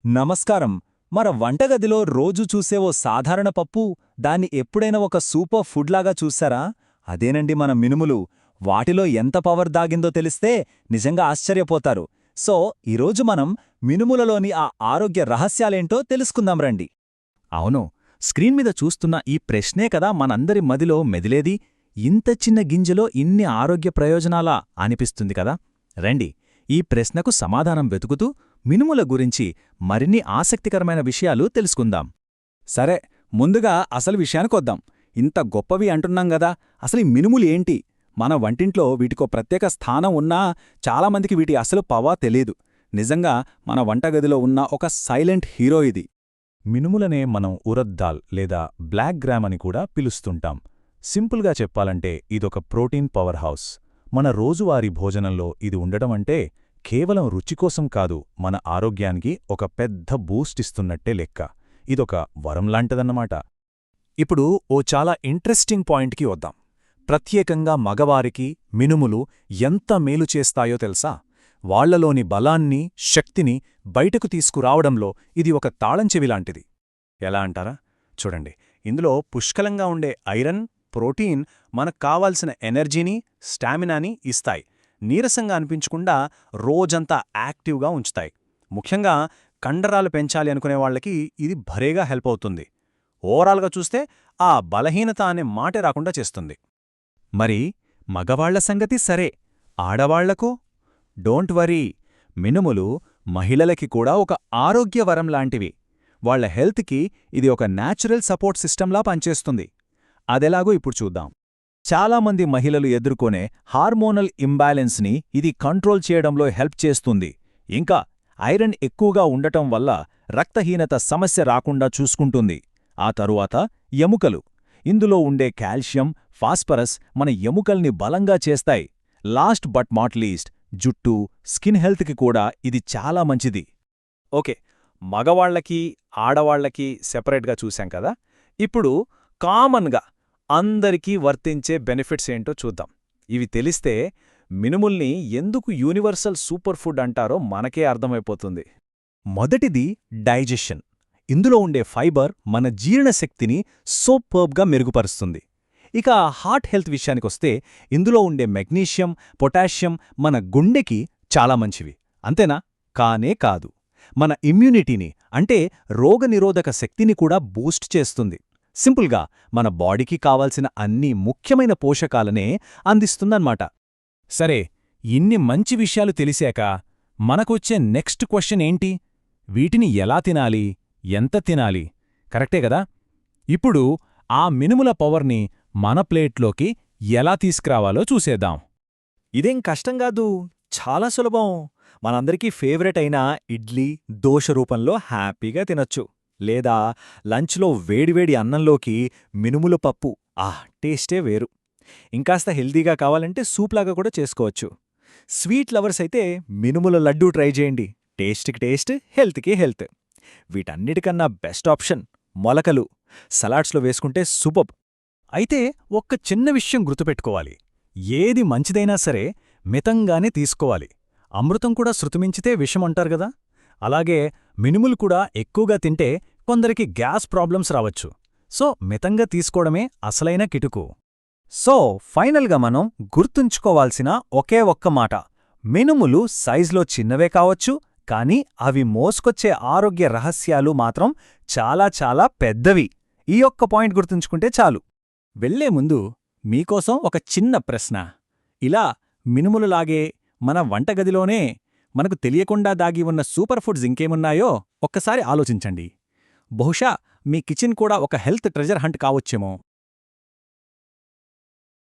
నమస్కారం. మన వంటగదిలో రోజు చూసే ఓ సాధారణ పప్పు దాన్ని ఎప్పుడైనా ఒక సూపర్ ఫుడ్లాగా చూశారా? అదేనండి మన మినుములు. వాటిలో ఎంత పవర్ దాగిందో తెలిస్తే నిజంగా ఆశ్చర్యపోతారు. సో ఈరోజు మనం మినుములలోని ఆ ఆరోగ్య రహస్యాలేంటో తెలుసుకుందాం రండి. అవును, స్క్రీన్ మీద చూస్తున్న ఈ ప్రశ్నే కదా మనందరి మదిలో మెదిలేది. ఇంత చిన్న గింజలో ఇన్ని ఆరోగ్య ప్రయోజనాలా అనిపిస్తుంది కదా. రండి, ఈ ప్రశ్నకు సమాధానం వెతుకుతూ మినుముల గురించి మరిన్ని ఆసక్తికరమైన విషయాలు తెలుసుకుందాం. సరే, ముందుగా అసలు విషయానికొద్దాం. ఇంత గొప్పవి అంటున్నాం గదా, అసలు ఈ మినుములు ఏంటి? మన వంటింట్లో వీటికో ప్రత్యేక స్థానం ఉన్నా చాలామందికి వీటి అసలు పవా తెలీదు. నిజంగా మన వంటగదిలో ఉన్న ఒక సైలెంట్ హీరో ఇది. మినుములనే మనం ఉరద్ దాల్ లేదా బ్లాక్ గ్రామ్ అని కూడా పిలుస్తుంటాం. సింపుల్గా చెప్పాలంటే ఇదొక ప్రోటీన్ పవర్ హౌస్. మన రోజువారీ భోజనంలో ఇది ఉండటమంటే కేవలం రుచికోసం కాదు, మన ఆరోగ్యానికి ఒక పెద్ద బూస్ట్ ఇస్తున్నట్టే లెక్క. ఇదొక వరంలాంటిదన్నమాట. ఇప్పుడు ఓ చాలా ఇంట్రెస్టింగ్ పాయింట్కి వద్దాం. ప్రత్యేకంగా మగవారికి మినుములు ఎంత మేలు చేస్తాయో తెలుసా? వాళ్లలోని బలాన్ని, శక్తిని బయటకు తీసుకురావడంలో ఇది ఒక తాళంచెవిలాంటిది. ఎలా అంటారా? చూడండి, ఇందులో పుష్కలంగా ఉండే ఐరన్, ప్రోటీన్ మనకు కావాల్సిన ఎనర్జీని, స్టామినాని ఇస్తాయి. నీరసంగా అనిపించకుండా రోజంతా యాక్టివ్గా ఉంచుతాయి. ముఖ్యంగా కండరాలు పెంచాలి అనుకునే వాళ్లకి ఇది భరేగా హెల్ప్ అవుతుంది. ఓవరాల్గా చూస్తే ఆ బలహీనత అనే మాటే రాకుండా చేస్తుంది. మరి మగవాళ్ల సంగతి సరే, ఆడవాళ్లకో? డోంట్ వరీ, మినుములు మహిళలకి కూడా ఒక ఆరోగ్యవరం లాంటివి. వాళ్ల హెల్త్కి ఇది ఒక న్యాచురల్ సపోర్ట్ సిస్టంలా పనిచేస్తుంది. అదెలాగో ఇప్పుడు చూద్దాం. చాలామంది మహిళలు ఎదుర్కొనే హార్మోనల్ ఇంబ్యాలెన్స్ని ఇది కంట్రోల్ చేయడంలో హెల్ప్ చేస్తుంది. ఇంకా ఐరన్ ఎక్కువగా ఉండటం వల్ల రక్తహీనత సమస్య రాకుండా చూసుకుంటుంది. ఆ తరువాత ఎముకలు. ఇందులో ఉండే కాల్షియం, ఫాస్ఫరస్ మన ఎముకల్ని బలంగా చేస్తాయి. లాస్ట్ బట్ నాట్ లీస్ట్, జుట్టు, స్కిన్ హెల్త్కి కూడా ఇది చాలా మంచిది. ఓకే, మగవాళ్లకి, ఆడవాళ్లకి సెపరేట్గా చూశాం కదా. ఇప్పుడు కామన్గా అందరికీ వర్తించే బెనిఫిట్స్ ఏంటో చూద్దాం. ఇవి తెలిస్తే మినుముల్ని ఎందుకు యూనివర్సల్ సూపర్ ఫుడ్ అంటారో మనకే అర్థమైపోతుంది. మొదటిది డైజెషన్. ఇందులో ఉండే ఫైబర్ మన జీర్ణశక్తిని సూపర్బ్గా మెరుగుపరుస్తుంది. ఇక హార్ట్ హెల్త్ విషయానికొస్తే ఇందులో ఉండే మెగ్నీషియం, పొటాషియం మన గుండెకి చాలా మంచివి. అంతేనా? కానే కాదు, మన ఇమ్యూనిటీని అంటే రోగనిరోధక శక్తిని కూడా బూస్ట్ చేస్తుంది. సింపుల్గా మన బాడీకి కావాల్సిన అన్ని ముఖ్యమైన పోషకాలనే అందిస్తుందన్నమాట. సరే, ఇన్ని మంచి విషయాలు తెలిసాక మనకొచ్చే నెక్స్ట్ క్వశ్చన్ ఏంటి? వీటిని ఎలా తినాలి, ఎంత తినాలి? కరెక్టే కదా. ఇప్పుడు ఆ మినుముల పవర్ని మన ప్లేట్లోకి ఎలా తీసుకురావాలో చూసేద్దాం. ఇదేం కష్టం కాదు, చాలా సులభం. మనందరికీ ఫేవరెట్ అయిన ఇడ్లీ, దోశ రూపంలో హ్యాపీగా తినొచ్చు. లేదా లంచ్లో వేడివేడి అన్నంలోకి మినుముల పప్పు, టేస్టే వేరు. ఇంకాస్త హెల్దీగా కావాలంటే సూప్లాగా కూడా చేసుకోవచ్చు. స్వీట్ లవర్స్ అయితే మినుముల లడ్డూ ట్రై చేయండి. టేస్ట్కి టేస్ట్, హెల్త్కి హెల్త్. వీటన్నిటికన్నా బెస్ట్ ఆప్షన్ మొలకలు. సలాడ్స్లో వేసుకుంటే సూపర్. అయితే ఒక్క చిన్న విషయం గుర్తుపెట్టుకోవాలి. ఏది మంచిదైనా సరే మితంగానే తీసుకోవాలి. అమృతం కూడా శృతిమించితే విషమంటారు గదా. అలాగే మినుములు కూడా ఎక్కువగా తింటే కొందరికి గ్యాస్ ప్రాబ్లమ్స్ రావచ్చు. సో మితంగా తీసుకోవడమే అసలైన కిటుకు. సో ఫైనల్గా మనం గుర్తుంచుకోవాల్సిన ఒకే ఒక్క మాట: మినుములు సైజులో చిన్నవే కావచ్చు, కానీ అవి మోసుకొచ్చే ఆరోగ్య రహస్యాలు మాత్రం చాలా చాలా పెద్దవి. ఈ ఒక్క పాయింట్ గుర్తుంచుకుంటే చాలు. వెళ్లే ముందు మీకోసం ఒక చిన్న ప్రశ్న. ఇలా మినుములులాగే మన వంటగదిలోనే మనకు తెలియకుండా దాగి ఉన్న సూపర్ ఫుడ్స్ ఇంకేమున్నాయో ఒక్కసారి ఆలోచించండి. బహుశా మీ కిచెన్ కూడా ఒక హెల్త్ ట్రెజర్ హంట్ కావచ్చేమో.